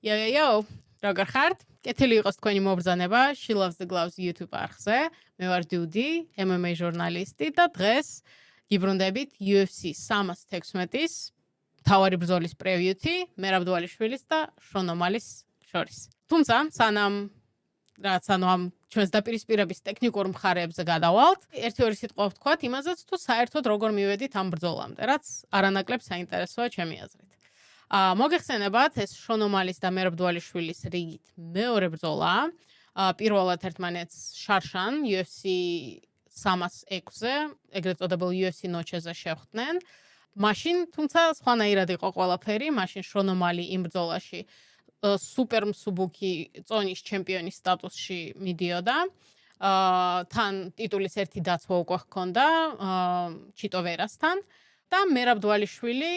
Yo, როგორ ხართ? კეთილი იყოს თქვენი მობრძანება She Loves the Gloves YouTube არხზე. მე ვარ დუდი, MMA ჟურნალისტი და დღეს გიბრუნდებით UFC 316-ის თავარი ბრძოლის პრევიუთი მერაბ დვალიშვილის და შონ ომალის შორის. თუმცა, სანამ ამ ჩვენს დაპირისპირების ტექნიკურ მხარეებზე გადავალთ, ერთი-ორი სიტყვა ვთქვათ იმაზეც, თუ საერთოდ როგორ მივედით ამ ბრძოლამდე, რაც არანაკლებ საინტერესოა ჩემი აზრით. მოგეხსენებათ, ეს შონ ომალის და მერაბ დვალიშვილის რიგით მეორე ბრძოლაა. პირველად ერთმანეთს შარშან UFC 306-ზე, ეგრეთ წოდებულ UFC ნოჩეზე შეხვდნენ. მაშინ, თუმცა სხვანაირად იყო ყველაფერი, მაშინ შონ ომალი იმ ბრძოლაში სუპერ მსუბუქი წონის ჩემპიონის სტატუსში მიდიოდა. თან ტიტულის ერთი დაცვა უკვე ჰქონდა ჩიტო ვერასთან. და მერაბ დვალიშვილი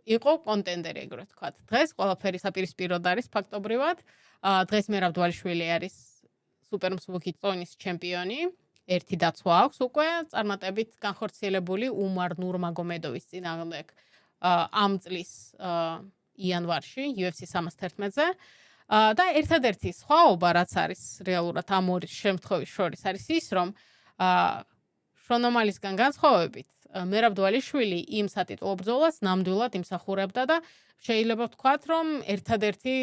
იყო კონტენდერი, ეგრე ვთქვათ. დღეს ყველაფერი საპირისპიროდ არის ფაქტობრივად. დღეს მერაბ დვალიშვილი არის სუპერ მსუბუქი წონის ჩემპიონი. ერთი დაცვა აქვს უკვე, წარმატებით განხორციელებული უმარ ნურმაგომედოვის წინააღმდეგ ამ წლის იანვარში UFC 311-ზე. და ერთადერთი სხვაობა, რაც არის რეალურად ამ ორი შემთხვევის შორის, არის ის, რომ შონ ომალისგან განსხვავებით მერაბ დვალიშვილი იმ სატიტულო ბრძოლას ნამდვილად იმსახურებდა და შეიძლება ვთქვათ, რომ ერთადერთი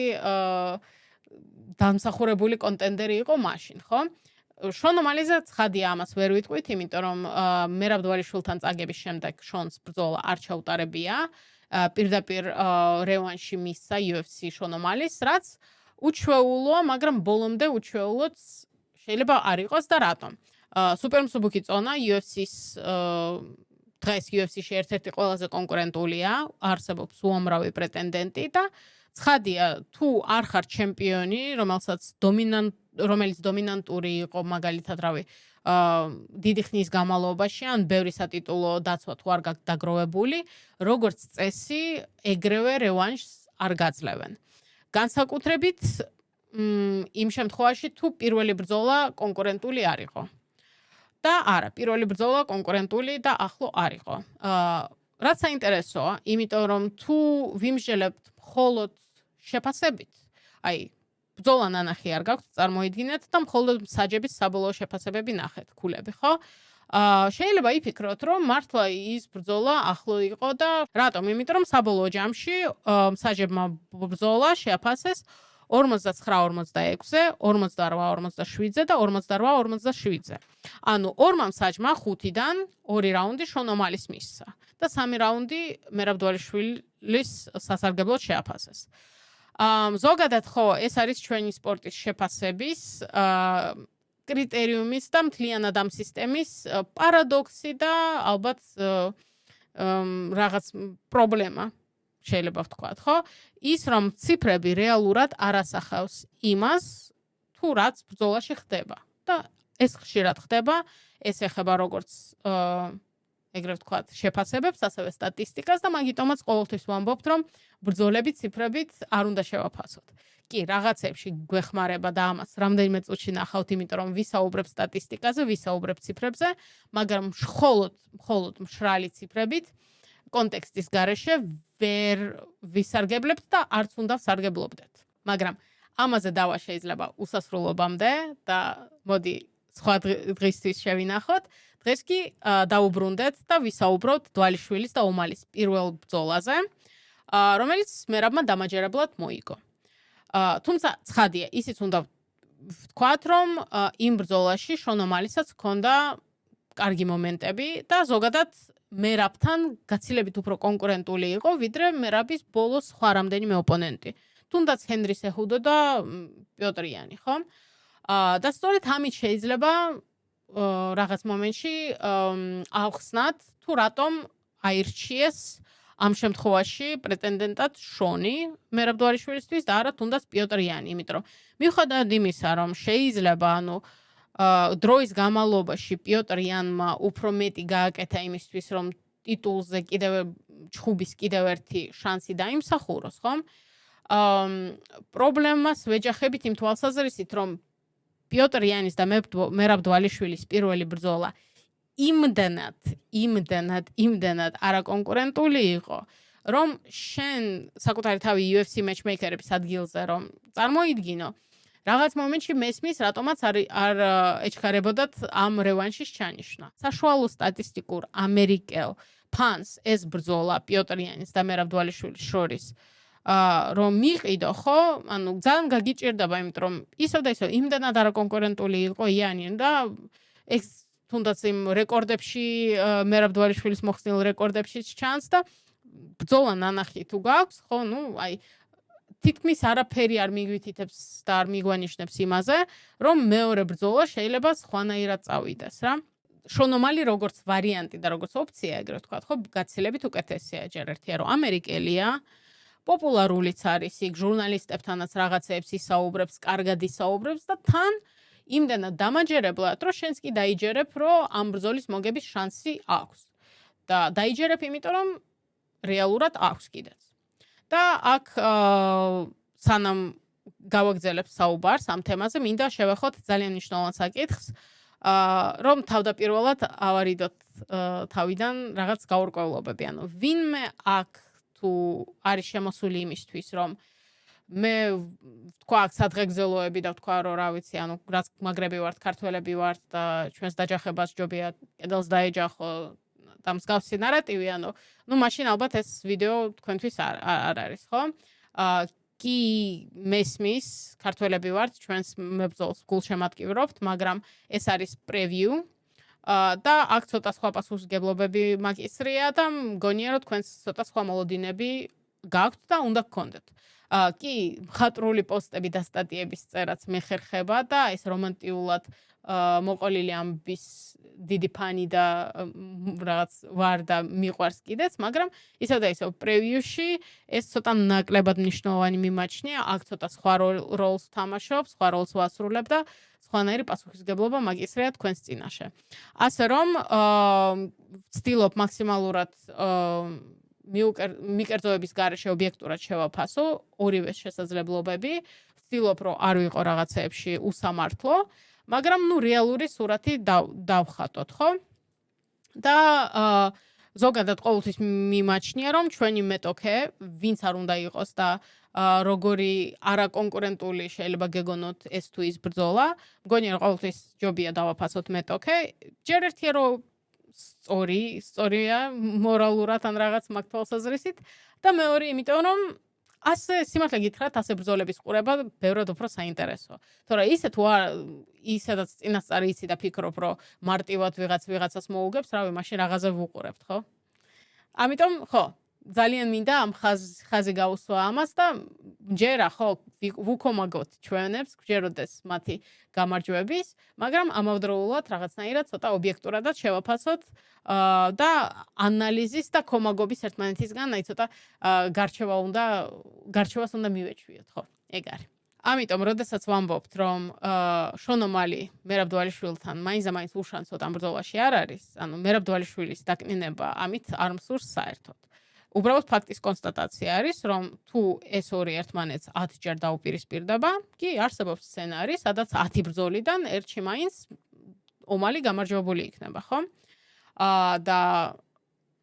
დამსახურებული კონტენდერი იყო მაშინ, ხო? შონ ომალიზე ცხადია ამას ვერ ვიტყვით, იმიტომ რომ მერაბ დვალიშვილთან წაგების შემდეგ შონს ბრძოლა არ ჩაუტარებია. პირდაპირ რევანში მისცა UFC შონ ომალის, რაც უჩვეულოა, მაგრამ ბოლომდე უჩვეულოც შეიძლება არ იყოს და რატომ? სუპერ მსუბუქი წონა UFC-ს დღეს UFC-ში ერთ-ერთი ყველაზე კონკურენტულია, არსებობს უამრავი პრეტენდენტი და ცხადია, თუ არ ხარ ჩემპიონი, რომელიც დომინანტური იყო მაგალითად, დიდი ხნის განმავლობაში, ან ბევრი სატიტულო დაცვა თუ არ გაქვს დაგროვებული, როგორც წესი, ეგრევე რევანშს არ გაძლევენ. განსაკუთრებით იმ შემთხვევაში, თუ პირველი ბრძოლა კონკურენტული არ იყო. და არა, პირველი ბრძოლა კონკურენტული და ახლო არ იყო. რაც საინტერესოა, იმიტომ რომ თუ ვიმსჯელებთ მხოლოდ შეფასებით, ბრძოლა ნანახი არ გაქვთ, წარმოიდგინეთ და მხოლოდ მსაჯების საბოლოო შეფასებები ნახეთ, ქულები, ხო? შეიძლება იფიქროთ, რომ მართლა ის ბრძოლა ახლო იყო და რატომ? იმიტომ რომ საბოლოო ჯამში მსაჯებმა ბრძოლა შეაფასეს 49-46-ზე, 48-47-ზე და 48-47-ზე. ანუ ორმა მსაჯმა 5-დან 2 რაუნდი შონ ომალის მისცა და 3 რაუნდი მერაბ დვალიშვილის სასარგებლოდ შეაფასეს. ზოგადად ხო, ეს არის ჩვენი სპორტის შეფასების კრიტერიუმის და მთლიანად ამ სისტემის პარადოქსი და ალბათ რაღაც პრობლემა შეიძლება ვთქვათ, ხო? ის რომ ციფრები რეალურად არ ასახავს იმას, თუ რაც ბრძოლაში ხდება. და ეს ხშირად ხდება, ეს ეხება როგორც ეგრე ვთქვათ, შეფასებებს, ასევე სტატისტიკას და მაგიტომაც ყოველთვის ვამბობთ, რომ ბრძოლები ციფრებით არ უნდა შევაფასოთ. კი, რაღაცებში გვეხმარება და ამას რამდენიმე წუთში ნახავთ, იმიტომ რომ ვისაუბრებ სტატისტიკაზე, ვისაუბრებ ციფრებზე, მაგრამ მხოლოდ მშრალი ციფრებით კონტექსტის გარეშე ვერ ვისარგებლებთ და არც უნდა ვსარგებლობდეთ. მაგრამ ამაზე დავა შეიძლება უსასრულობამდე და მოდი სხვა დღისთვის შევინახოთ. დღეს კი დაუბრუნდეთ და ვისაუბროთ დვალიშვილის და ომალის პირველ ბრძოლაზე, რომელიც მერაბმა დამაჯერებლად მოიგო. თუმცა ცხადია, ისიც უნდა ვთქვათ, რომ იმ ბრძოლაში შონ ომალისაც ჰქონდა კარგი მომენტები და ზოგადად მერაბთან გაცილებით უფრო კონკურენტული იყო, ვიდრე მერაბის ბოლოს სხვა რამდენიმე ოპონენტი. თუნდაც ჰენრი სეჰუდო და პიოტრ იანი, ხო? და სწორედ ამით შეიძლება რაღაც მომენტში ავხსნათ, თუ რატომ აირჩიეს ამ შემთხვევაში პრეტენდენტად შონი მერაბ დვალიშვილისთვის და არა თუნდაც პიოტრ იანი, იმიტომ რომ მიუხედავად იმისა, რომ შეიძლება დროის განმავლობაში პიოტრ იანმა უფრო მეტი გააკეთა იმისთვის, რომ ტიტულზე ჩხუბის კიდევ ერთი შანსი დაიმსახუროს, ხო? პრობლემას ვეჯახებით იმ თვალსაზრისით, რომ პიოტრ იანის და მერაბ დვალიშვილის პირველი ბრძოლა იმდენად არაკონკურენტული იყო, რომ შენ საკუთარი თავი UFC matchmaker-ების ადგილზე რომ წარმოიდგინო, რაღაც მომენტში მესმის, რატომაც არ ეჩქარებოდათ ამ რევანშის ჩანიშვნა. საშუალო სტატისტიკურ ამერიკელ ფანს ეს ბრძოლა პიოტრ იანის და მერაბ დვალიშვილის შორის რომ მიყიდო, ხო? ანუ ძალიან გაგიჭირდება, იმიტომ რომ ისევ და ისევ იმდანად არაკონკურენტული იყო იანი და ეს თუნდაც იმ რეკორდებში მერაბ დვალიშვილის მოხსნილ რეკორდებში ჩანს და ბრძოლა ნანახი თუ გაქვს, ხო, ნუ აი თითქმის არაფერი არ მიგვითითებს და არ მიგვანიშნებს იმაზე, რომ მეორე ბრძოლა შეიძლება სხვანაირად წავიდეს, რა. შონომალი როგორც ვარიანტი და როგორც ოფცია, ეგრეთ ვთქვათ, ხო, გაცილებით უკეთესია ჯერ ერთია, რომ ამერიკელია, პოპულარულიც არის, იქ ჟურნალისტებთანაც რაღაცეებს ისაუბრებს, კარგად ისაუბრებს და თან იმდენად დამაჯერებლად, რომ შენც კი დაიჯერებ, რომ ამ ბრძოლის მოგების შანსი აქვს. და დაიჯერებ, იმიტომ რომ რეალურად აქვს კიდეც. და აქ სანამ გავაგზავნებ საუბარს ამ თემაზე, მინდა შევეხოთ ძალიან მნიშვნელოვან საკითხს, რომ თავდაპირველად ავარიდოთ თავიდან რაღაც გაურკვევლობები. ანუ ვინმე აქ თუ არის შემოსული იმისთვის, რომ მე ვთქვა აქ სადღეგრძელოები და ვთქვა, რომ რა ვიცი, ანუ რაც მაგრები ვართ, ქართველები ვართ და ჩვენს დაჯახებას ჯობია კედელს დაეჯახო და მსგავსი ნარატივი, ანუ მაშინ ალბათ ეს ვიდეო თქვენთვის არ არის, ხო? კი მესმის, ქართველები ვართ, ჩვენს მებრძოლს გულშემატკივრობთ, მაგრამ ეს არის პრევიუ და აქ ცოტა სხვა პასუხისმგებლობები მაგისტრია და მგონია, რომ თქვენს ცოტა სხვა მოლოდინები გაქვთ და უნდა გქონდეთ. კი, მხატვრული პოსტები და სტატიების წერაც მეხერხება და ეს რომანტიულად მოყოლილი ამბის დიდი ფანი და რაღაც ვარ და მიყვარს კიდეც, მაგრამ ისევ და ისევ პრევიუში ეს ცოტა ნაკლებად მნიშვნელოვანი მიმაჩნია, აქ ცოტა სხვა როლს თამაშობ, სხვა როლს ვასრულებ და სხვანაირი პასუხისმგებლობა მაგისტრია თქვენს წინაშე. ასე რომ ვცდილობ მაქსიმალურად მიკერძოების გარეშე ობიექტურად შევაფასო ორივე შესაძლებლობები, ვცდილობ რომ არ ვიყო რაღაცეებში უსამართლო, მაგრამ რეალური სურათი დავხატოთ, ხო? და ზოგადად ყოველთვის მიმაჩნია, რომ ჩვენი მეტოქე, ვინც არ უნდა იყოს და როგორი არაკონკურენტული შეიძლება გეგონოთ ეს თუ ის ბრძოლა, მგონია რომ ყოველთვის ჯობია დავაფასოთ მეტოქე. ჯერ ერთია რომ სწორია მორალურად ან რაღაც მაგ თვალსაზრისით და მეორე იმიტომ რომ ასე სიმართლე გითხრათ, ასე ბრძოლების ყურება ბევრად უფრო საინტერესოა. თორე ისე თუ არ ისედაც წინასწარ იცი და ფიქრობ, რომ მარტივად ვიღაცას მოუგებს, რავი, მაშინ რაღაცა ვუყურებთ, ხო? ამიტომ, ხო, ძალიან მინდა ამ ხაზი გაუსვა ამას და მჯერა, ხო, ვუქომაგოთ ჩვენებს, გვჯეროდეს მათი გამარჯვების, მაგრამ ამავდროულად რაღაცნაირად ცოტა ობიექტურადად შევაფასოთ და ანალიზის და კომაგობის ერთმანეთისგან, აი ცოტა გარჩევას უნდა მივეჩვიოთ, ხო, ეგ არის. ამიტომ, როდესაც ვამბობთ, რომ შონომალი მერაბ დვალიშვილთან მაინც უშანსოდ ამ ბრძოლაში არ არის, ანუ მერაბ დვალიშვილის დაკნინება ამით არ მსურს საერთოდ. უბრალოდ ფაქტის კონსტატაცია არის, რომ თუ ეს ორი ერთმანეთს 10 ჯერ დაუპირისპირდება, კი არსებობს სცენარი, სადაც 10 ბრძოლიდან ერთში მაინც ომალი გამარჯვებული იქნება, ხო? და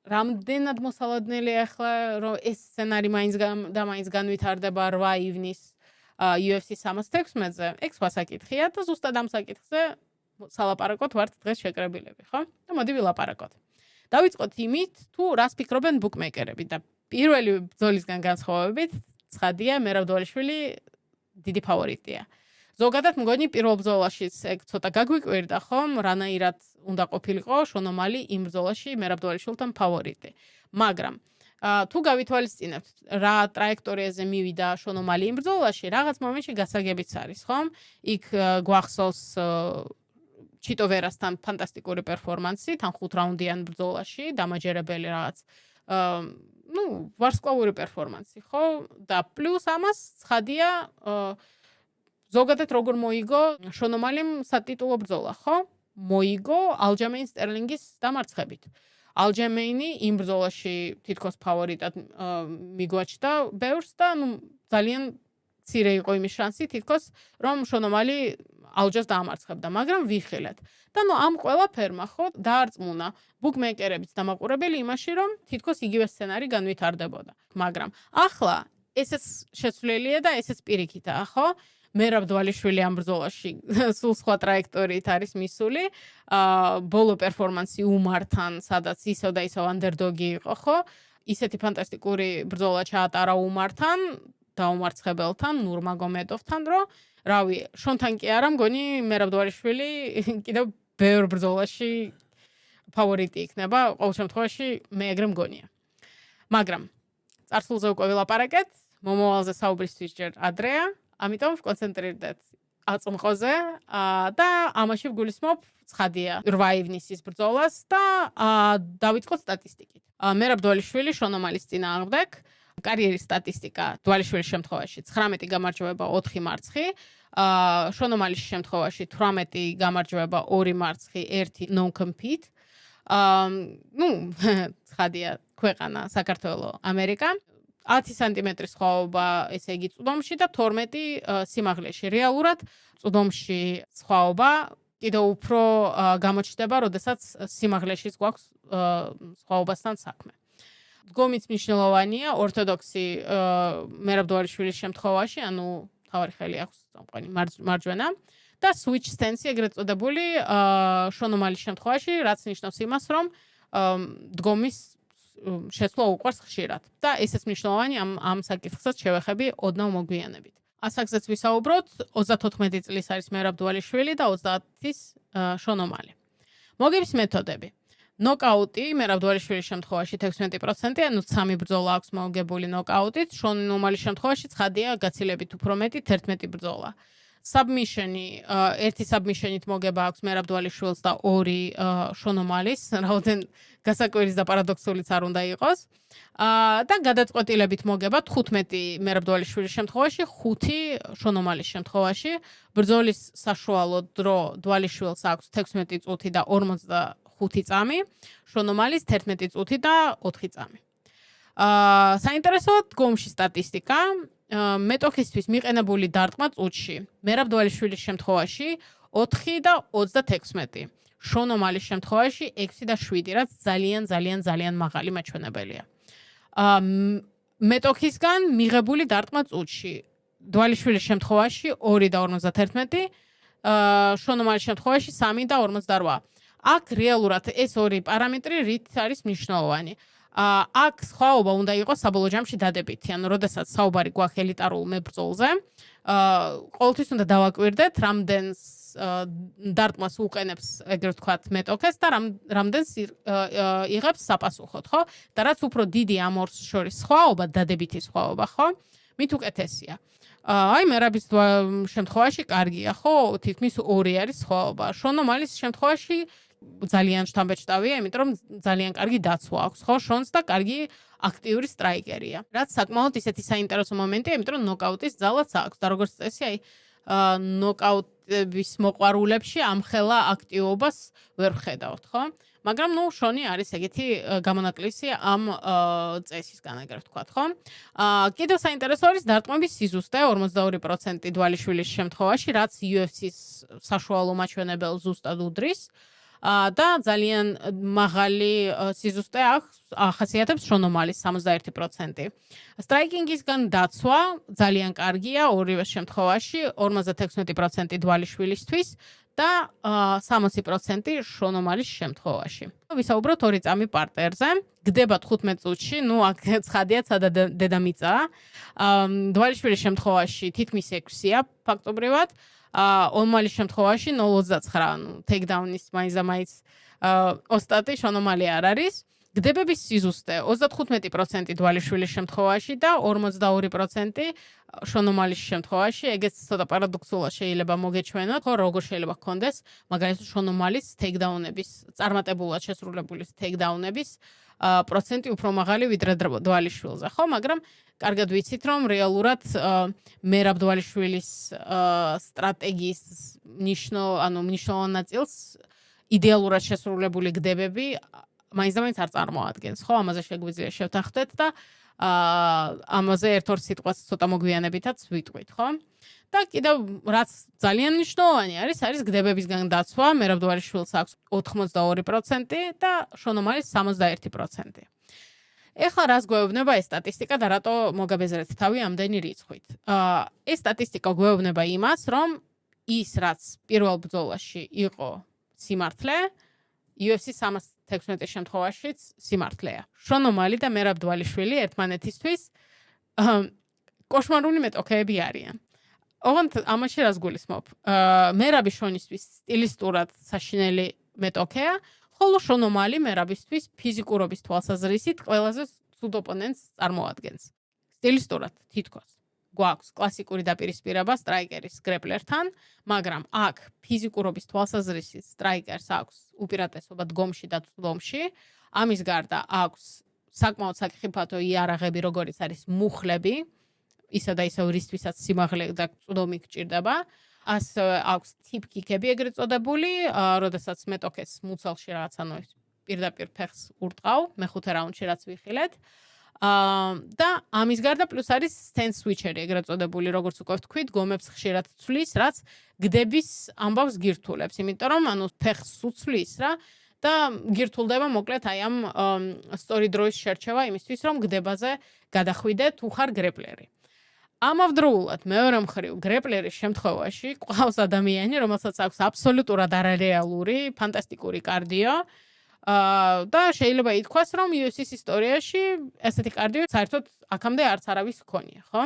რამდენად მოსალოდნელია ახლა, რომ ეს სცენარი მაინც განვითარდება 8 ივნის UFC 316-ზე, ეგ სხვა საკითხია და ზუსტად ამ საკითხზე სალაპარაკოთ ვართ დღეს შეკრებილები, ხო? და მოდი ვილაპარაკოთ. დავიწყოთ იმით, თუ რას ფიქრობენ ბუკმეიკერები და პირველი ბრძოლისგან განსხვავებით, ცხადია, მერაბ დვალიშვილი დიდი ფავორიტია. ზოგადად მგონი პირველ ბრძოლაშიც ეგ ცოტა გაგვიკვირდა, ხომ, რანაირად უნდა ყოფილიყო შონომალი იმ ბრძოლაში მერაბ დვალიშვილთან ფავორიტი. მაგრამ თუ გავითვალისწინებთ, რა ტრაექტორიაზე მივიდა შონომალი იმ ბრძოლაში, რაღაც მომენტში გასაგებიც არის, ხომ? იქ გვახსოვს ჩიტო ვერასთან ფანტასტიკური პერფორმანსი, თან 5 რაუნდიან ბრძოლაში, დამაჯერებელი რაღაც, ვარსკვლავური პერფორმანსი, ხო? და პლუს ამას ცხადია, ზოგადად როგორ მოიგო შონომალიმ სატიტულო ბრძოლა, ხო? მოიგო ალჯამეინ სტერლინგის დამარცხებით. ალჯამეინი იმ ბრძოლაში თითქოს ფავორიტად მიგვაჩნდა ბევრს და ძალიან მცირე იყო იმის შანსი თითქოს, რომ შონომალი ალჯოს დაამარცხებდა, მაგრამ ვიხილეთ. და ამ ყველაფერმა ხო დაარწმუნა ბუკმეიკერებიც დამაყურებელი იმაში, რომ თითქოს იგივე სცენარი განვითარდებოდა. მაგრამ ახლა ესეც შეცვლილია და ესეც პირიქითაა, ხო? მერაბ დვალიშვილი ამ ბრძოლაში სულ სხვა ტრაექტორიით არის მისული. ბოლო პერფორმანსი უმართან, სადაც ისევ და ისევ ანდერდოგი იყო, ხო? ისეთი ფანტასტიკური ბრძოლა ჩაატარა უმართან, დაუმარცხებელთან, ნურმაგომედოვთან, რომ რავი, შონთან კი არა, მგონი მერაბ დვალიშვილი კიდევ ბევრ ბრძოლაში ფავორიტი იქნება, ყოველ შემთხვევაში მე ეგრე მგონია. მაგრამ წარსულზე უკვე ვილაპარაკეთ, მომავალზე საუბრისთვის ჯერ ადრეა, ამიტომ ვკონცენტრირდეთ აწმყოზე და ამაში ვგულისხმობ ცხადია 8 ივნისის ბრძოლას და დავიწყოთ სტატისტიკით. მერაბ დვალიშვილი შონომალის წინააღმდეგ კარიერის სტატისტიკა დვალიშვილის შემთხვევაში 19 გამარჯვება 4 მარცხი, შონომალის შემთხვევაში 18 გამარჯვება 2 მარცხი, 1 non-compete. ცხადია ქვეყანა საქართველო, ამერიკა. 10 სანტიმეტრის სხვაობა, ესე იგი წვდომში და 12 სიმაღლეში. რეალურად წვდომში სხვაობა კიდევ უფრო გამოჩნდება, როდესაც სიმაღლეშიც გვაქვს სხვაობასთან საქმე. დგომიც მნიშვნელოვანია ორთოდოქსი მერაბ დვალიშვილის შემთხვევაში, ანუ თავარი ხელი აქვს წამყვანი მარჯვენა და switch stance ეგრეთ წოდებული შონომალის შემთხვევაში, რაც ნიშნავს იმას, რომ დგომის შეცვლა უყვარს ხშირად. და ესეც მნიშვნელოვანი ამ საკითხსაც შევეხები ოდნავ მოგვიანებით. ასაკზეც ვისაუბროთ, 34 წლის არის მერაბ დვალიშვილი და 30-ის შონომალი. მოგების მეთოდები. ნოკაუტი მერაბ დვალიშვილის შემთხვევაში 16%, ანუ 3 ბრძოლა აქვს მოგებული ნოკაუტით, შონომალის შემთხვევაში ცხადია გაცილებით უფრო მეტი 11 ბრძოლა. Submission-ი, ერთი submission-ით მოგება აქვს მერაბ დვალიშვილს და 2 შონომალის, რაოდენ გასაკვირის და პარადოქსულიც არ უნდა იყოს. და გადაწყვეტილებით მოგება 15 მერაბ დვალიშვილის შემთხვევაში, 5 შონომალის შემთხვევაში. ბრძოლის საშუალო დრო დვალიშვილს აქვს 16 წუთი და 45 წამი, შონომალის 11 წუთი და 4 წამი. საინტერესოა დგომში სტატისტიკა. მეტოქისთვის მიყენებული დარტყმა წუთში. მერაბ დვალიშვილის შემთხვევაში 4 და 36. შონომალის შემთხვევაში 6 და 7, რაც ძალიან მაღალი მაჩვენებელია. მეტოქისგან მიღებული დარტყმა წუთში. დვალიშვილის შემთხვევაში 2 და 51, შონომალის შემთხვევაში 3 და 48. აქ რეალურად ეს ორი პარამეტრი რით არის მნიშვნელოვანი. აქ სხვაობა უნდა იყოს საბოლოო ჯამში დადებითი, ანუ როდესაც საუბარი გვაქვს ელიტარულ მებრძოლზე, ყოველთვის უნდა დავაკვირდეთ, რამდენს დარტყმას უყენებს, ეგრეთ ვთქვათ, მეტოქეს და რამდენს იღებს საპასუხოდ, ხო? და რაც უფრო დიდი ამ ორს შორის სხვაობა, დადებითი სხვაობა, ხო? მით უკეთესია. აი მერაბის შემთხვევაში კარგია, ხო? თითქმის 2 არის სხვაობა. შონომალის შემთხვევაში ძალიან შთამბეჭდავია, იმიტომ რომ ძალიან კარგი დაცვა აქვს, ხო, შონს და კარგი აქტიური სტრაიკერია. რაც საკმაოდ ისეთი საინტერესო მომენტია, იმიტომ რომ ნოკაუტის ძალაც აქვს და როგორც წესი, აი ნოკაუტების მოყვარულებში ამხელა აქტივობას ვერ ვხედავთ, ხო? მაგრამ შონი არის ეგეთი გამონაკლისი ამ წესისგან, ეგრეთ ვთქვათ, ხო? კიდევ საინტერესო არის დარტყმების სიზუსტე 42% დვალიშვილის შემთხვევაში, რაც UFC-ს საშუალო მაჩვენებელს ზუსტად უდრის. და ძალიან მაღალი სიზუსტე ახასიათებს შონომალის 61%. სტრაიკინგისგან დაცვა ძალიან კარგია ორივე შემთხვევაში, 56% დვალიშვილისთვის და 60% შონომალის შემთხვევაში. ვისაუბროთ 2 წამი პარტერზე. გდება 15 წუთში, აქ ცხადია სადა დედამიწაა. დვალიშვილის შემთხვევაში თითქმის 6-ია ფაქტობრივად. ომალის შემთხვევაში 0.29, ტეიქდაუნის მაინც და მაინც ოსტატი შონომალი არ არის. გდებების სიზუსტე 35% დვალიშვილის შემთხვევაში და 42% შონომალის შემთხვევაში. ეგეც ცოტა პარადოქსულად შეიძლება მოგეჩვენოთ, ხო, როგორ შეიძლება გქონდეს მაგალითად შონომალის ტეიქდაუნების, წარმატებულად შესრულებული ტეიქდაუნების პროცენტი უფრო მაღალი ვიდრე დვალიშვილზე, ხო, მაგრამ კარგად ვიცით, რომ რეალურად მერაბ დვალიშვილის სტრატეგიის მნიშვნელოვან ნაწილს იდეალურად შესრულებული გდებები მაინც და მაინც არ წარმოადგენს, ხო, ამაზე შეგვიძლია შევთანხმდეთ და ამაზე ერთ-ორ სიტყვას ცოტა მოგვიანებითაც ვიტყვით, ხო? და კიდევ რაც ძალიან მნიშვნელოვანი არის გდებებისგან დაცვა. მერაბ დვალიშვილს აქვს 82% და შონომალის 61%. ეხლა რას გვეუბნება ეს სტატისტიკა და რატო მოგაბეზრეთ თავი ამდენი რიცხვით? ეს სტატისტიკა გვეუბნება იმას, რომ ის რაც პირველ ბრძოლაში იყო სიმართლე, UFC 316 შემთხვევაშიც სიმართლეა. შონომალი და მერაბ დვალიშვილი ერთმანეთისთვის კოშმარული მეტოქეები არიან. ოღონდ ამაში რას გულისხმობ? მერაბი შონისთვის სტილისტურად საშინელი მეტოქეა, ხოლო შონომალი მერაბისთვის ფიზიკურობის თვალსაზრისით ყველაზე ცუდ ოპონენტს წარმოადგენს. სტილისტურად თითქოს გვაქვს კლასიკური დაპირისპირება სტრაიკერის გრეპლერთან, მაგრამ აქ ფიზიკურობის თვალსაზრისით სტრაიკერს აქვს უპირატესობა დგომში და წვდომში. ამის გარდა აქვს საკმაოდ საკითხიფათო იარაღები, როგორიც არის მუხლები, ისა და ისევ რისთვისაც სიმაღლე და წვდომი გჭირდება. ასევე აქვს ტიპკიკები ეგრეთ წოდებული, როდესაც მეტოქეს მუცელში რაღაცა პირდაპირ ფეხს ურტყავ, მეხუთე რაუნდში რაც ვიხილეთ. და ამის გარდა პლუს არის stance switcher-ი ეგრეთ წოდებული, როგორც უკვე ვთქვით, გომებს ხშირად ცვლის, რაც გდების ამბავს გირთულებს, იმიტომ რომ ფეხს უცვლის რა და გირთულდება მოკლედ აი ამ სწორი დროის შერჩევა იმისთვის, რომ გდებაზე გადახვიდე თუ ხარ გრეპლერი. ამავდროულად მეორე მხრივ გრეპლერის შემთხვევაში ყავს ადამიანი, რომელსაც აქვს აბსოლუტურად არარეალური, ფანტასტიკური კარდიო და შეიძლება ითქვას, რომ UFC-ის ისტორიაში ესეთი კარდიო საერთოდ აქამდე არც არავის ჰქონია, ხო?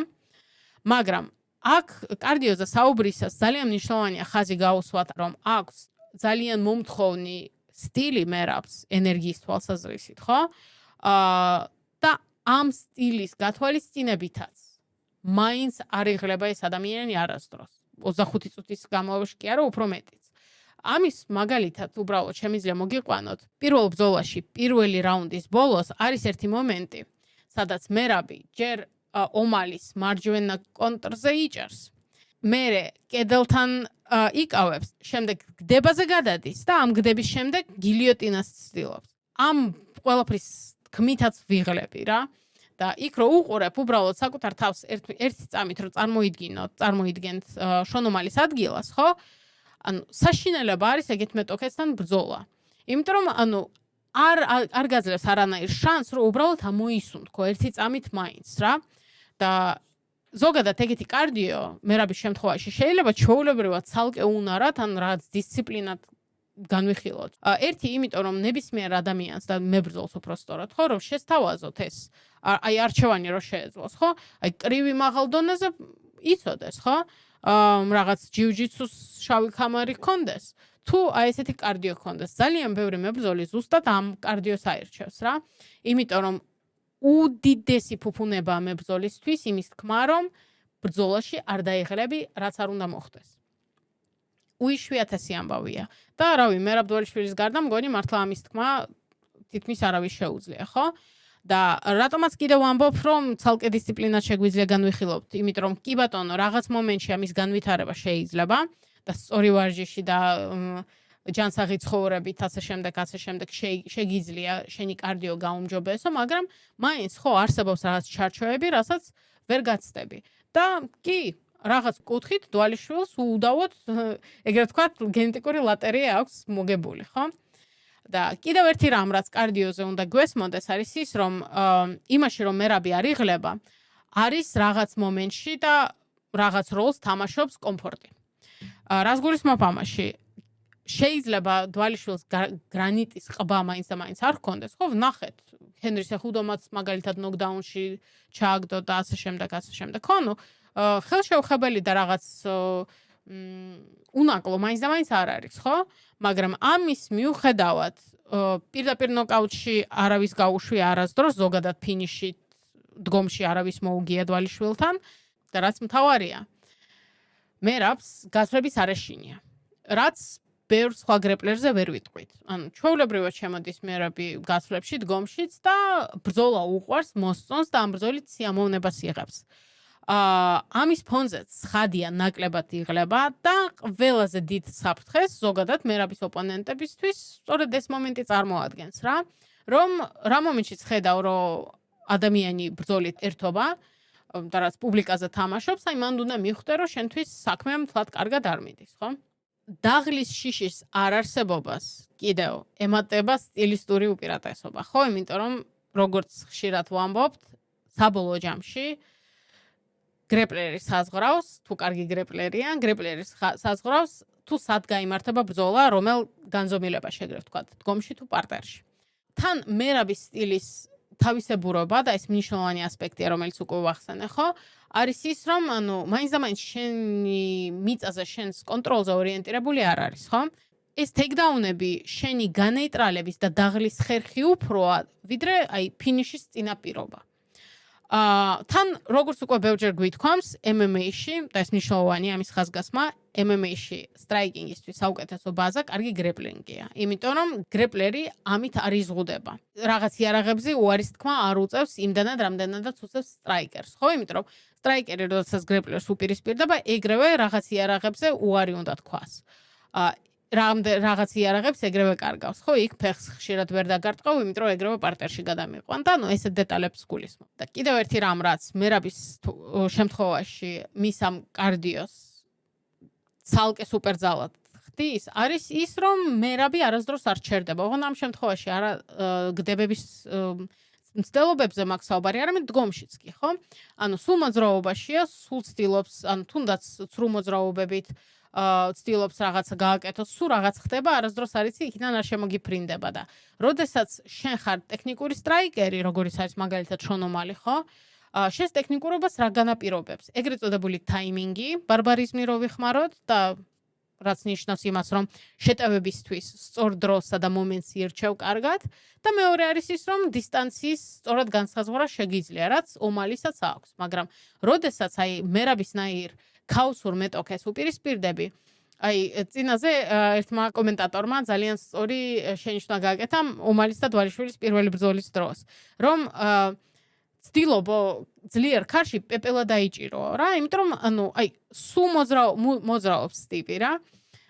მაგრამ აქ კარდიოზე საუბრისას ძალიან მნიშვნელოვანია ხაზი გაუსვათ, რომ აქვს ძალიან მომთხოვნი სტილი მერაბს ენერგიის თვალსაზრისით, ხო? და ამ სტილის გათვალისწინებითაც მაინც არ იღლება ეს ადამიანი არასდროს. 25 წუთის განმავლობაში კი არა, უფრო მეტიც. ამის მაგალითად უბრალოდ შემიძლია მოგიყვანოთ, პირველ ბრძოლაში პირველი რაუნდის ბოლოს არის ერთი მომენტი, სადაც მერაბი ჯერ ომალის მარჯვენა კონტრზე იჭერს. მერე კედელთან იკავებს, შემდეგ გდებაზე გადადის და ამ გდების შემდეგ გილიოტინას ცდილობს. ამ ყველაფრის თქმითაც ვიღლები რა. და იქ რო უყურებ უბრალოდ საკუთარ თავს ერთი წამით რო წარმოიდგენთ შონომალის ადგილას, ხო? საშინელება არის ეგეთ მეტოქესთან ბრძოლა. იმიტომ რომ არ გაძლევს არანაირ შანსს, რომ უბრალოდ ამოისუნთქო ერთი წამით მაინც რა. და ზოგადად ეგეთი კარდიო მერაბის შემთხვევაში შეიძლება ჩვეულებრივად ცალკე უნარად ან რაღაც დისციპლინად განვიხილოთ. ერთი იმიტომ რომ ნებისმიერ ადამიანს და მებრძოლს უფრო სწორად, ხო, რომ შესთავაზოთ ეს აი არჩევანი რო შეეძლოს, ხო? აი კრივი მაღალ დონეზე იცოდეს, ხო? რაღაც ჯიუჯიტსუს შავი ქამარი ჰქონდეს, თუ აი ესეთი კარდიო ჰქონდეს. ძალიან ბევრი მებრძოლი ზუსტად ამ კარდიოს აირჩევს რა. იმიტომ რომ უდიდესი ფუფუნებაა მებრძოლისთვის იმის თქმა, რომ ბრძოლაში არ დაიღლები, რაც არ უნდა მოხდეს. უიშვიათესი ამბავია. და რავი, მერაბ დვალიშვილის გარდა მგონი მართლა ამის თქმა თითქმის არავის შეუძლია, ხო? და რატომაც კიდევ ვამბობ, რომ ცალკე დისციპლინად შეგვიძლია განვიხილოთ, იმიტომ რომ კი ბატონო, რაღაც მომენტში ამის განვითარება შეიძლება და სწორი ვარჯიში და ჯანსაღი ცხოვრებით, ასე შემდეგ შეგიძლია შენი კარდიო გაუმჯობესო, მაგრამ მაინც ხო არსებობს რაღაც ჩარჩოები, რასაც ვერ გაცდები. და კი რაღაც კუთხით დვალიშვილს უდავოდ, ეგრეთ ვთქვათ, გენეტიკური ლოტერეა აქვს მოგებული, ხო? და კიდევ ერთი რამ, რაც კარდიოზე უნდა გვესმოდეს, არის ის, რომ იმაში, რომ მერაბი არ იღლება, არის რაღაც მომენტში და რაღაც როლს თამაშობს კომფორტი. რას გულისხმობ ამაში? შეიძლება დვალიშვილს გრანიტის ყბა მაინც და მაინც არ ჰქონდეს, ხო, ვნახეთ. ჰენრი სეხუდომაც მაგალითად ნოკდაუნში ჩააგდო და ასე შემდეგ. ხო, ხელშეუხებელი და რაღაც უნაკლო მაინც და მაინც არ არის, ხო? მაგრამ ამის მიუხედავად პირდაპირ ნოკაუტში არავის გაუშვია არასდროს, ზოგადად ფინიშში დგომში არავის მოუგია დვალიშვილთან და რაც მთავარია, მერაბს გაცვლების არ ეშინია. რაც ბევრ სხვა გრეპლერზე ვერ ვიტყვით. ანუ ჩვეულებრივად შემოდის მერაბი გაცვლებში დგომშიც და ბრძოლა უყვარს, მოსწონს და ამ ბრძოლით სიამოვნებას იღებს. ამის ფონზეც ცხადია ნაკლებად იღლება და ყველაზე დიდ საფრთხეს ზოგადად მერაბის ოპონენტებისთვის სწორედ ეს მომენტი წარმოადგენს რა. რომ რა მომენტშიც ხედავ, რომ ადამიანი ბრძოლით ერთობა და რაც პუბლიკაზე თამაშობს, აი მან უნდა მიხვდე, რომ შენთვის საქმე მთლად კარგად არ მიდის, ხო? დაღლის შიშის არ არსებობას კიდევ ემატება სტილისტური უპირატესობა, ხო? იმიტომ რომ როგორც ხშირად ვამბობთ, საბოლოო ჯამში გრეპლერი საზღვრავს, თუ კარგი გრეპლერია, გრეპლერის საზღვრავს, თუ სად გაიმართება ბრძოლა, რომელ განზომილება შეგრევთ, თქვა, დგომში თუ პარტერში. თან მერაბის სტილის თავისებურობა და ეს მნიშვნელოვანი ასპექტია, რომელიც უკვე ვახსენე, ხო? არის ის, რომ მაინც და მაინც შენი მიწაზე, შენს კონტროლზე ორიენტირებული არ არის, ხო? ეს ტეიქდაუნები შენი განეიტრალების და დაღლის ხერხი უფროა, ვიდრე აი ფინიშის წინაპირობა. თან როგორც უკვე ბევრჯერ გვითქვამს, MMA-ში და ეს მნიშვნელოვანია ამის ხაზგასმა, MMA-ში სტრაიკინგისთვის საუკეთესო ბაზა კარგი გრეპლინგია. იმიტომ რომ გრეპლერი ამით არ იზღუდება. რაღაც იარაღებზე უარის თქმა არ უწევს იმდანად, რამდენადაც უწევს სტრაიკერს, ხო? იმიტომ რომ სტრაიკერი როდესაც გრეპლერს უპირისპირდება, ეგრევე რაღაც იარაღებზე უარი უნდა თქვას. რაღაც იარაღებს ეგრევე კარგავს, ხო? იქ ფეხს ხშირად ვერ დაგარტყევ, იმიტომ რომ ეგრევე პარტერში გადამიყვან და ესეთ დეტალებს გულისხმობ. და კიდევ ერთი რამ, რაც მერაბის შემთხვევაში მის ამ კარდიოს ცალკე სუპერძალად ხდის, არის ის, რომ მერაბი არასდროს არ ჩერდება. ოღონდ ამ შემთხვევაში არა გდებების მცდელობებზე მაქვს საუბარი, არამედ დგომშიც კი, ხო? სულ მოძრაობაშია, სულ ცდილობს, თუნდაც ცრუ მოძრაობებით ცდილობს რაღაცა გააკეთოს, სულ რაღაც ხდება, არასდროს არ იცი, იქიდან არ შემოგიფრინდება და როდესაც შენ ხარ ტექნიკური სტრაიკერი, როგორიც არის მაგალითად შონომალი, ხო? შენს ტექნიკურობას რა განაპირობებს? ეგრეთ წოდებული ტაიმინგი, ბარბარიზმი რო ვიხმაროთ და რაც ნიშნავს იმას, რომ შეტევებისთვის სწორ დროსა და მომენტს ირჩევ კარგად და მეორე არის ის, რომ დისტანციის სწორად განსაზღვრა შეგიძლია, რაც ომალისაც აქვს, მაგრამ როდესაც აი მერაბისნაირ ქაოსურ მეტოქეს უპირისპირდები, აი წინაზე ერთმა კომენტატორმა ძალიან სწორი შენიშვნა გააკეთა ომალის და დვალიშვილის პირველი ბრძოლის დროს, რომ ცდილობო ძლიერ ქარში პეპელა დაიჭირო რა, იმიტომ რომ აი სულ მოძრაობს ტიპი რა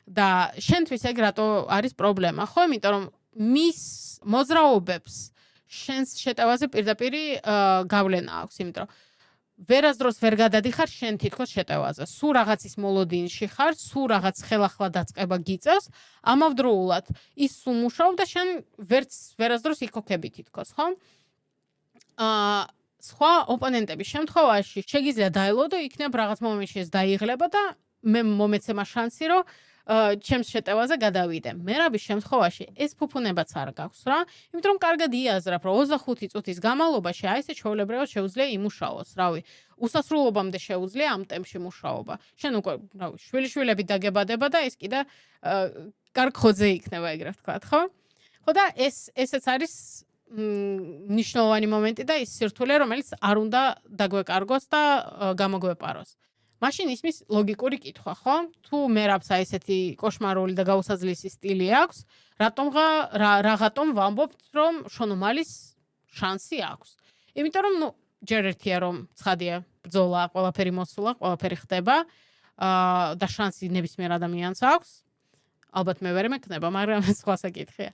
და შენთვის ეგ რატო არის პრობლემა, ხო? იმიტომ რომ მის მოძრაობებს შენს შეტევაზე პირდაპირ გავლენა აქვს, იმიტომ რომ ვერასდროს ვერ გადადიხარ შენ თითქოს შეტევაზე. სულ რაღაცის მოლოდინში ხარ, სულ რაღაც ხელახლა დაწყება გიწევს, ამავდროულად ის სულ მუშაობ და შენ ვერასდროს იქოქები თითქოს, ხო? სხვა ოპონენტების შემთხვევაში შეგიძლია დაელოდო, იქნებ რაღაც მომენტში ეს დაიღლება და მე მომეცემა შანსი, რომ ჩემს შეტევაზე გადავიდე. მერაბის შემთხვევაში ეს ფუფუნებაც არ გაქვს რა, იმიტომ რომ კარგად იაზრებ, რომ 25 წუთის განმავლობაში აი ესე ჩვეულებრივად შეუძლია იმუშაოს, რავი, უსასრულობამდე შეუძლია ამ ტემპში მუშაობა. შენ უკვე, რავი, შვილიშვილები დაგებადება და ეს კიდე კარგ ხოძე იქნება ეგრე ვთქვათ, ხო? ხო და ესეც არის მნიშვნელოვანი მომენტი და ის სირთულე, რომელიც არ უნდა დაგვეკარგოს და გამოგვეპაროს. მაშინ ისმის ლოგიკური კითხვა, ხო? თუ მერაბს აი ესეთი კოშმარული და გაუსაძლისი სტილი აქვს, რატომ ვამბობთ, რომ შონომალის შანსი აქვს? იმიტომ რომ, ჯერ ერთია რომ ცხადია, ბრძოლა, ყველაფერი მოსულა, ყველაფერი ხდება და შანსი ნებისმიერ ადამიანს აქვს. ალბათ მე ვერ მეკნება, მაგრამ სხვა საკითხია.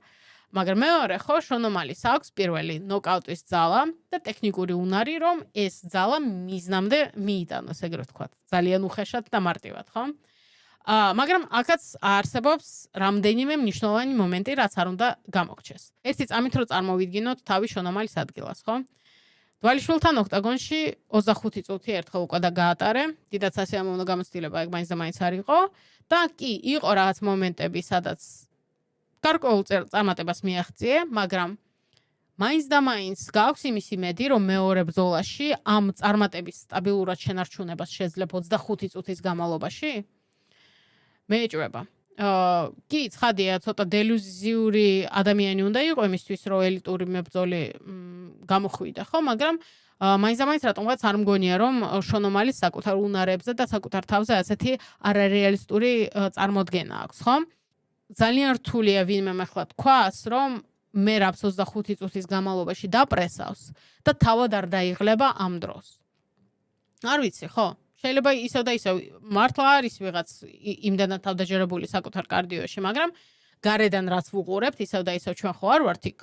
მაგრამ მეორე ხო, შონომალის აქვს პირველი ნოკაუტის ძალა და ტექნიკური უნარი, რომ ეს ძალა მიზნამდე მიიტანოს, ეგრე ვთქვათ, ძალიან უხეშად და მარტივად, ხო? მაგრამ აქაც არსებობს რამდენიმე მნიშვნელოვანი მომენტი, რაც არ უნდა გამოგჩეს. ერთი წამით რომ წარმოვიდგინოთ თავი შონომალის ადგილას, ხო? დვალიშვილთან ოქტაგონში 25 წუთი ერთხელ უკვე და გაატარე, დიდაც სასიამოვნო გამოცდილება ეგ მაინც და მაინც არ იყო და კი, იყო რაღაც მომენტები, სადაც გარკვეულ წარმატებას მიაღწიე, მაგრამ მაინც და მაინც გაქვს იმის იმედი, რომ მეორე ბრძოლაში ამ წარმატების სტაბილურად შენარჩუნებას შეძლებ 25 წუთის განმავლობაში? მე ეჭვება. კი, ცხადია, ცოტა დელუზიური ადამიანი უნდა იყო იმისთვის, რომ ელიტური მებრძოლი გამოხვიდე, ხო? მაგრამ მაინც და მაინც რატომღაც არ მგონია, რომ შონომალის საკუთარ უნარებზე და საკუთარ თავზე ასეთი არარეალისტური წარმოდგენა აქვს, ხო? ძალიან რთულია ვინმე ახლა თქვას, რომ მერაბს 25 წუთის განმავლობაში დაპრესავს და თავად არ დაიღლება ამ დროს. არ ვიცი, ხო? შეიძლება ისევ და ისევ მართლა არის ვიღაც იმდანად თავდაჯერებული საკუთარ კარდიოში, მაგრამ გარედან რაც ვუყურებთ, ისევ და ისევ ჩვენ ხო არ ვართ იქ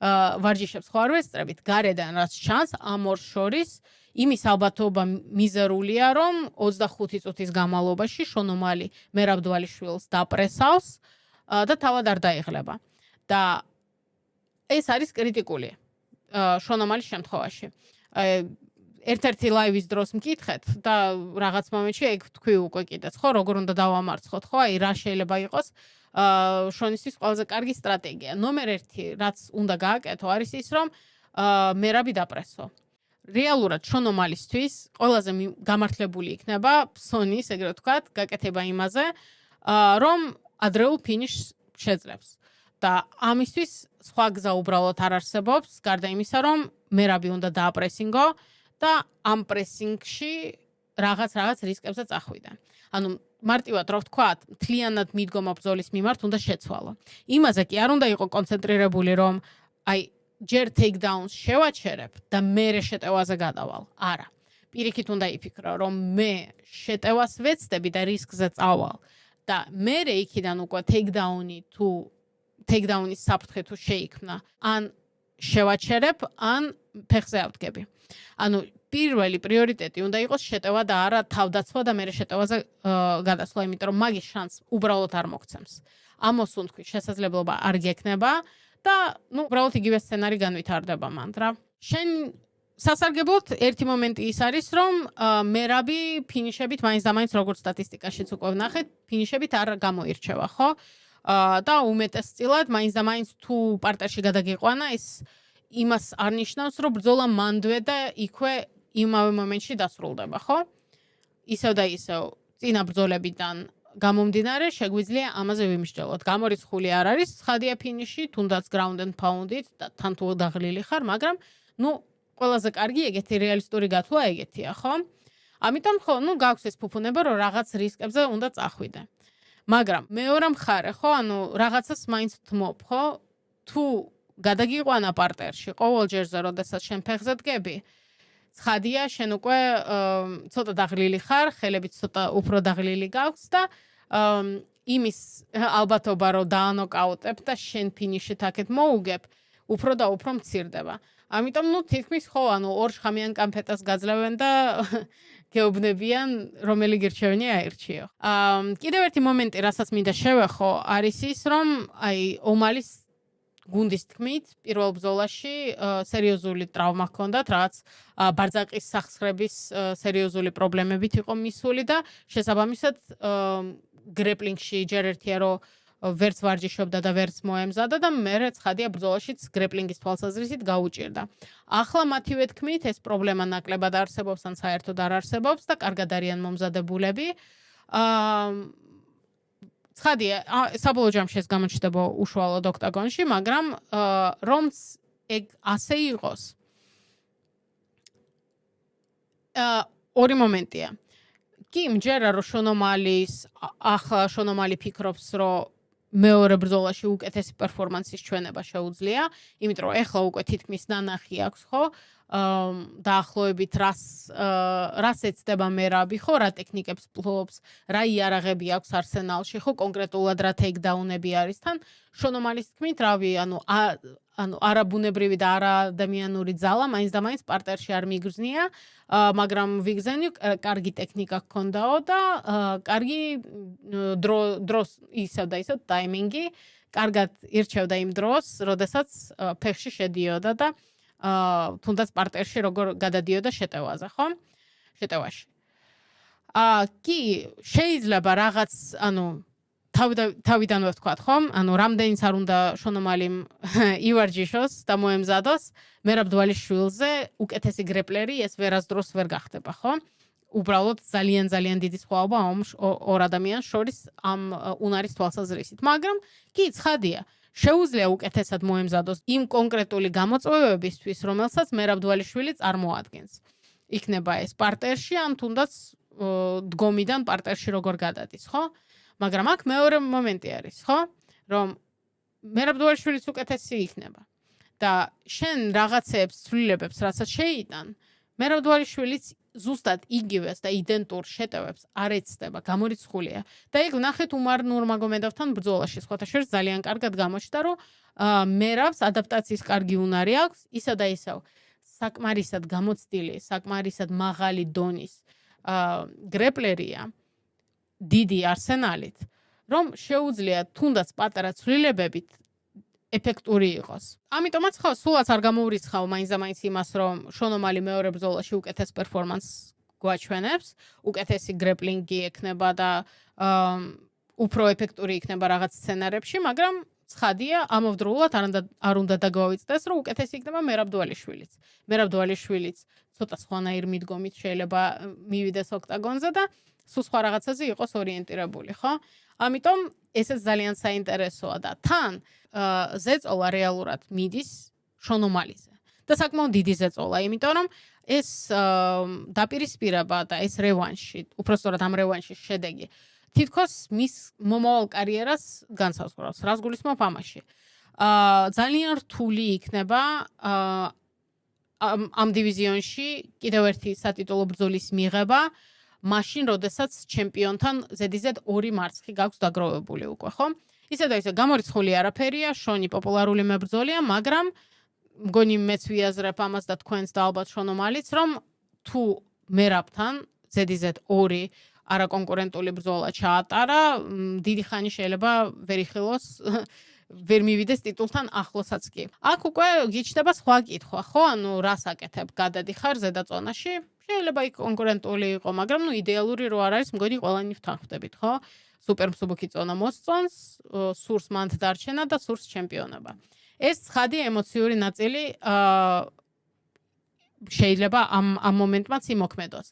ვარჯიშებს ხო არ ვესწრებით, გარედან რაც ჩანს ამ ორ შორის იმის ალბათობა მიზერულია, რომ 25 წუთის განმავლობაში შონომალი მერაბ დვალიშვილს დაპრესავს და თავად არ დაიღლება. და ეს არის კრიტიკული შონომალის შემთხვევაში. ერთ-ერთი ლაივის დროს მკითხეთ და რაღაც მომენტში ეგ თქვი უკვე კიდეც, ხო, როგორ უნდა დავამარცხოთ, ხო, აი რა შეიძლება იყოს შონისთვის ყველაზე კარგი სტრატეგია. ნომერ 1, რაც უნდა გააკეთო, არის ის, რომ მერაბი დაპრესო. რეალურად შონომალისთვის ყველაზე გამართლებული იქნება ფსონის, ეგრეთ ვთქვათ, გაკეთება იმაზე, რომ ადრეულ ფინიშს შეძლებს. და ამისთვის სხვა გზა უბრალოდ არ არსებობს, გარდა იმისა, რომ მერაბი უნდა დააპრესინგო და ამ პრესინგში რაღაც რისკებზე წახვიდა. ანუ მარტივად რო ვთქვათ, მთლიანად მიდგომა ბრძოლის მიმართ უნდა შეცვალო. იმაზე კი არ უნდა იყო კონცენტრირებული, რომ აი ჯერ ტეიქდაუნს შევაჩერებ და მერე შეტევაზე გადავალ. არა. პირიქით უნდა იფიქრო, რომ მე შეტევას ვეცდები და რისკზე წავალ და მერე იქიდან უკვე ტეიქდაუნის საფრთხე თუ შეიქმნა, ან შევაჩერებ, ან ფეხზე ავდგები. ანუ პირველი პრიორიტეტი უნდა იყოს შეტევა და არა თავდაცვა და მერე შეტევაზე გადასვლა, იმიტომ რომ მაგის შანსს უბრალოდ არ მოგცემს. ამოსუნთქვით შესაძლებლობა არ გექნება და უბრალოდ იგივე სცენარი განვითარდება მანდ რა. შენ სასარგებლოდ ერთი მომენტი ის არის, რომ მერაბი ფინიშებით მაინც და მაინც როგორც სტატისტიკაშიც უკვე ვნახეთ, ფინიშებით არ გამოირჩევა, ხო? და უმეტესწილად მაინც და მაინც თუ პარტერში გადაგიყვანა, ეს იმას არ ნიშნავს, რომ ბრძოლა მანდვე და იქვე იმავე მომენტში დასრულდება, ხო? ისევ და ისევ წინა ბრძოლებიდან გამომდინარე, შეგვიძლია ამაზე ვიმსჯელოთ. გამორიცხული არ არის, ცხადია ფინიში, თუნდაც ground and pound-ით და თან თუ დაღლილი ხარ, მაგრამ ყველაზე კარგი ეგეთი რეალისტური გათვლა ეგეთია, ხო? ამიტომ ხო, გაქვს ეს ფუფუნება, რომ რაღაც რისკებზე უნდა წახვიდე. მაგრამ მეორე მხარე, ხო, რაღაცას მაინც თმობ, ხო? თუ გადაგიყვანა პარტერში ყოველ ჯერზე, როდესაც შენ ფეხზე დგები, ცხადია, შენ უკვე ცოტა დაღლილი ხარ, ხელებით ცოტა უფრო დაღლილი გაქვს და იმის ალბათობა, რომ დაანოკაუტებ და შენ ფინიშით აქეთ მოუგებ, უფრო და უფრო მცირდება. ამიტომ თითქმის ხო, ორ შხამიან კამფეტას გაძლევენ და გეუბნებიან, რომელი გირჩევენი აირჩიო. კიდევ ერთი მომენტი, რასაც მინდა შევეხო, არის ის, რომ ომალის გუნდის თქმით, პირველ ბრძოლაში სერიოზული ტრავმა ჰქონდათ, რაც ბარძაყის სახსრების სერიოზული პრობლემებით იყო მისული და შესაბამისად გრეპლინგში ჯერ ერთია, რომ ვერც ვარჯიშობდა და ვერც მოემზადა და მერე ცხადია ბრძოლაშიც გრეპლინგის თვალსაზრისით გაუჭირდა. ახლა მათივე თქმით, ეს პრობლემა ნაკლებად არსებობს ან საერთოდ არ არსებობს და კარგად არიან მომზადებულები. ცხადია, საბოლოო ჯამში ეს გამოჩნდება უშუალოდ ოქტაგონში, მაგრამ რომც ეგ ასე იყოს. ორი მომენტია. კი, მჯერა რომ ახლა შონომალი ფიქრობს, რომ მეორე ბრძოლაში უკეთესი პერფორმანსის ჩვენება შეუძლია, იმიტომ რომ ეხლა უკვე თითქმის ნანახი აქვს, ხო? დაახლოებით რას ეცდება მერაბი, ხო, რა ტექნიკებს ფლობს, რა იარაღები აქვს არსენალში, ხო, კონკრეტულად რა ტეიქდაუნები არის თან. შონომალის თქმით, რავი, არაბუნებრივი და არაადამიანური ძალა მაინც და მაინც პარტერში არ მიგრძნია, მაგრამ ვიგზენი კარგი ტექნიკა ჰქონდაო და კარგი დროს ისევ და ისევ ტაიმინგი, კარგად ირჩევდა იმ დროს, როდესაც ფეხში შედიოდა და თუნდაც პარტერში როგორ გადადიოდა შეტევაზე, ხო? შეტევაში. კი, შეიძლება რაღაც, თავიდანვე ვთქვათ, ხო? რამდენიც არ უნდა შონომალიმ ივარჯიშოს და მოემზადოს, მერაბ დვალიშვილზე უკეთესი გრეპლერი ეს ვერასდროს ვერ გახდება, ხო? უბრალოდ ძალიან დიდი სხვაობა ორ ადამიანს შორის ამ უნარის თვალსაზრისით. მაგრამ კი, ცხადია, შეუძლია უკეთესად მოემზადოს იმ კონკრეტული გამოწვევებისთვის, რომელსაც მერაბ დვალიშვილი წარმოადგენს. იქნება ეს პარტერში, ან თუნდაც დგომიდან პარტერში როგორ გადადის, ხო? მაგრამ აქ მეორე მომენტი არის, ხო? რომ მერაბ დვალიშვილიც უკეთესი იქნება. და შენ რაღაცეებს ცვლილებებს, რასაც შეიტან, მერაბ დვალიშვილიც ზუსტად იგივეს და იდენტურ შეტევებს არ ეცდება, გამორიცხულია. და ეგ ვნახეთ უმარ ნურმაგომედოვთან ბრძოლაში. სხვათა შორის ძალიან კარგად გამოჩნდა, რომ მერაბს ადაპტაციის კარგი უნარი აქვს, ისა და ისევ საკმარისად გამოცდილი, საკმარისად მაღალი დონის გრეპლერია, დიდი არსენალით, რომ შეუძლია თუნდაც პატარა ცვლილებებით ეფექტური იყოს. ამიტომაც ხო, სულაც არ გამოურიცხავ მაინც იმას, რომ შონომალი მეორე ბრძოლაში უკეთეს პერფორმანსს გვაჩვენებს, უკეთესი გრეპლინგი ექნება და უფრო ეფექტური იქნება რაღაც სცენარებში, მაგრამ ცხადია, ამავდროულად არ უნდა დაგვავიწყდეს, რომ უკეთესი იქნება მერაბ დვალიშვილიც. მერაბ დვალიშვილიც ცოტა სხვანაირ მიდგომით შეიძლება მივიდეს ოქტაგონზე და სულ სხვა რაღაცაზე იყოს ორიენტირებული, ხო? ამიტომ ესეც ძალიან საინტერესოა და თან ზეწოლა რეალურად მიდის შონომალიზე. და საკმაოდ დიდი ზეწოლა, იმიტომ რომ ეს დაპირისპირება და ეს რევანში, უпростоრად ამ რევანშის შედეგი თითქოს მის მომავალ კარიერას განსაზღვრავს. რას გულისხმობ ამაში? ძალიან რთული იქნება ამ დივიზიონში კიდევ ერთი სატიტულო ბრძოლის მიღება, მაშინ, როდესაც ჩემპიონთან ზედიზედ 2 მარცხი გაქვს დაგროვებული უკვე, ხო? ისე და ისე გამორიცხული არაფერია, შონი პოპულარული მებრძოლია, მაგრამ მგონი მეც ვიაზრებ ამას და თქვენს და ალბათ შონომალიც, რომ თუ მერაბთან ზედიზედ 2 არაკონკურენტული ბრძოლა ჩაატარა, დიდი ხანი შეიძლება ვერ იხილოს, ვერ მივიდეს ტიტულთან ახლოსაც კი. აქ უკვე გიჩნდება სხვა კითხვა, ხო? ანუ რას აკეთებ? გადადიხარ ზედაწონაში? შეიძლება იქ კონკურენტული იყო, მაგრამ იდეალური რო არ არის, მგონი ყველანი ვთანხმდებით, ხო? სუპერმსუბუქი წონა მოსწონს, სურს მანდ დარჩენა და სურს ჩემპიონობა. ეს ცხადი ემოციური ნაწილი შეიძლება ამ მომენტმაც იმოქმედოს.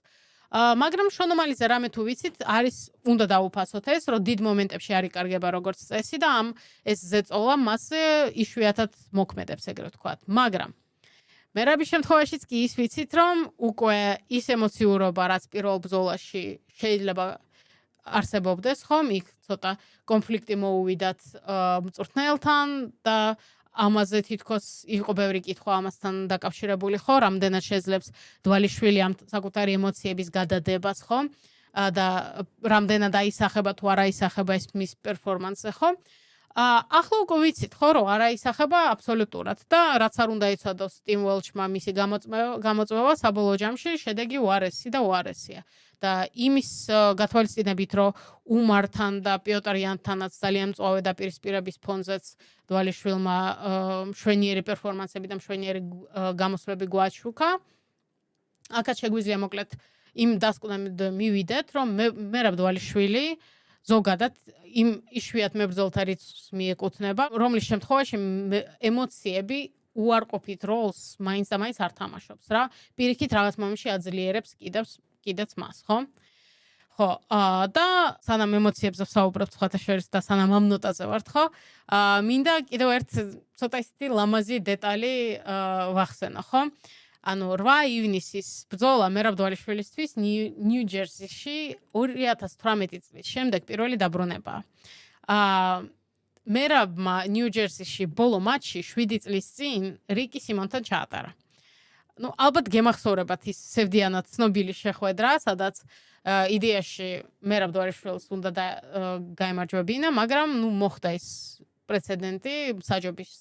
მაგრამ შონომალიზე რამე თუ ვიცით, არის უნდა დაუფასოთ ეს, რომ დიდ მომენტებში არ იკარგება როგორც წესი და ეს ზეწოლა მას იშვიათად მოქმედებს, ეგრე ვთქვათ. მაგრამ მერაბის შემთხვევაშიც კი ის ვიცით, რომ უკვე ის ემოციურობა, რაც პირველ ბრძოლაში შეიძლება არსებობდეს, ხომ? იქ ცოტა კონფლიქტი მოუვიდათ მწვრთნელთან და ამაზე თითქოს იყო ბევრი კითხვა ამასთან დაკავშირებული, ხო? რამდენად შეძლებს დვალიშვილი ამ საკუთარი ემოციების გადადებას, ხო? და რამდენად აისახება თუ არ აისახება ეს მის პერფორმანსზე, ხო? ახლა უკვე ვიცით, ხო, რომ არ აისახება აბსოლუტურად და რაც არ უნდა იცოდოს ტიმ ველჩმა მისი გამოწვევა საბოლოო ჯამში შედეგი უარესი და უარესია. და იმის გათვალისწინებით, რომ უმართან და პიოტარ იანთანაც ძალიან მწვავე დაპირისპირების ფონზეც დვალიშვილმა მშვენიერი პერფორმანსები და მშვენიერი გამოსვლები გვაჩუქა. აქაც შეგვიძლია მოკლედ იმ დასკვნამდე მივიდეთ, რომ მერაბ დვალიშვილი ზოგადად იმ იშვიათ მებრძოლთა რიცხვს მიეკუთვნება, რომლის შემთხვევაში ემოციები უარყოფით როლს მაინც და მაინც არ თამაშობს რა. პირიქით რაღაც მომენტში აძლიერებს კიდეც მას, ხო? ხო, და სანამ ემოციებზე ვსაუბრობთ სხვათა შორის და სანამ ამ ნოტაზე ვართ, ხო? მინდა კიდევ ერთ ცოტა ისეთი ლამაზი დეტალი ვახსენო, ხო? ანუ 8 ივნისის ბრძოლა მერაბ დვალიშვილისთვის ნიუ-ჯერსიში 2018 წლის შემდეგ პირველი დაბრუნებაა. მერაბმა ნიუ-ჯერსიში ბოლო მატჩი 7 წლის წინ რიკი სიმონთან ჩაატარა. ალბათ გემახსოვრებათ ის სევდიანად ცნობილი შეხვედრა, სადაც იდეაში მერაბ დვალიშვილს უნდა გაემარჯვებინა, მაგრამ მოხდა ის პრეცედენტი, საჯობის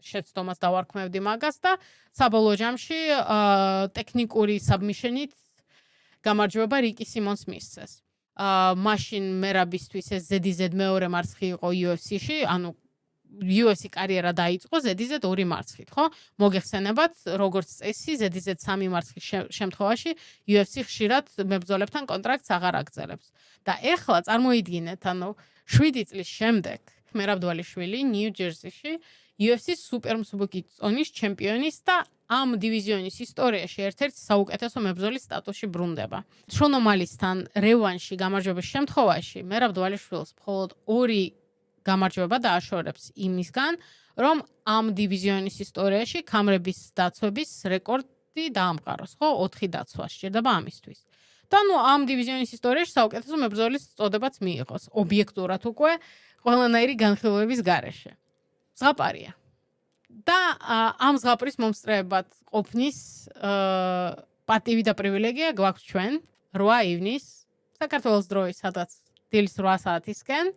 შეცდომას დავარქმევდი მაგას და საბოლოო ჯამში ტექნიკური საბმიშენით გამარჯვება რიკი სიმონს მისცეს. მაშინ მერაბისთვის ეს ზედიზედ მეორე მარცხი იყო UFC-ში, ანუ UFC კარიერა დაიწყო ზედიზედ 2 მარცხით, ხო? მოგეხსენებათ, როგორც წესი, ზედიზედ 3 მარცხის შემთხვევაში UFC ხშირად მებრძოლებთან კონტრაქტს აღარ აგრძელებს. და ეხლა წარმოიდგინეთ, ანუ 7 წლის შემდეგ მერაბ დვალიშვილი ნიუ-ჯერსიში UFC-ს სუპერმსუბუქი წონის ჩემპიონის და ამ დივიზიონის ისტორიაში ერთ-ერთი საუკეთესო მებრძოლის სტატუსში ბრუნდება. შონომალისთან რევანში გამარჯვების შემთხვევაში მერაბ დვალიშვილს მხოლოდ 2 გამარჯვება დააშორებს იმისგან, რომ ამ დივიზიონის ისტორიაში ქამრების დაცვების რეკორდი დაამყაროს, ხო? 4 დაცვა სჭირდება ამისთვის. და ამ დივიზიონის ისტორიაში საუკეთესო მებრძოლის წოდებაც მიიღოს, ობიექტურად უკვე ყველანაირი განხილვების გარეშე. ზღაპარია. და ამ ზღაპრის მომსწრეებად ყოფნის პატივი და პრივილეგია გვაქვს ჩვენ 8 ივნის საქართველოს დროის სადაც დილის 8 საათისკენ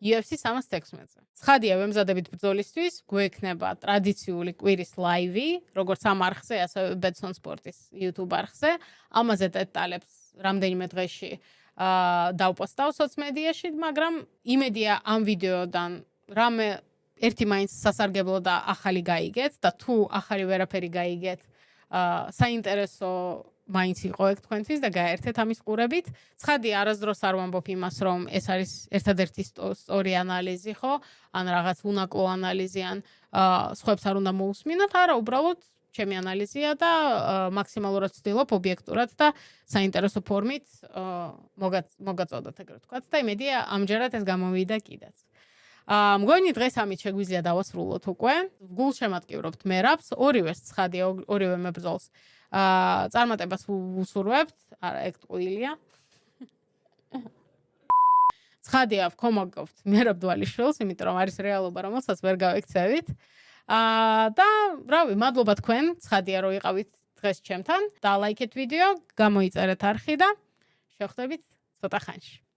UFC 316-ზე. ცხადია, ვემზადებით ბრძოლისთვის, გვექნება ტრადიციული კვირის ლაივი, როგორც ამ არხზე, ასევე Betson Sport-ის YouTube არხზე. ამაზე დეტალებს რამდენიმე დღეში დავპოსტავ სოციმედიაში, მაგრამ იმედია ამ ვიდეოდან რამე ერთი მაინც სასარგებლო და ახალი გაიგეთ და თუ ახალი ვერაფერი გაიგეთ, საინტერესო მაინც იყო ეგ თქვენთვის და გაერთეთ ამის ყურებით. ცხადია, არასდროს არ ვამბობ იმას, რომ ეს არის ერთადერთი სწორი ანალიზი, ხო? ან რაღაც უნაკლო ანალიზი, ან სხვებს არ უნდა მოусმინოთ, არა, უბრალოდ ჩემი ანალიზია და მაქსიმალურად ვცდილობ ობიექტურად და საინტერესო ფორმით მოგაწოდოთ, ეგრე ვთქვათ და იმედია ამჯერად ეს გამოვიდა კიდეც. მგონი დღეს ამით შეგვიძლია დავასრულოთ უკვე. გულშემატკივრობთ მერაბს, ორივეს ცხადია, ორივე მებრძოლს. წარმატებას ვუსურვებთ, არა, ეგ ტყუილია. ცხადია, ვქომაგობთ მერაბ დვალიშვილს, იმიტომ რომ არის რეალობა, რომელსაც ვერ გავექცევით. და რავი, მადლობა თქვენ, ცხადია, რომ იყავით დღეს ჩემთან. და ლაიქეთ ვიდეო, გამოიწერეთ არხი და შევხვდებით ცოტა ხანში.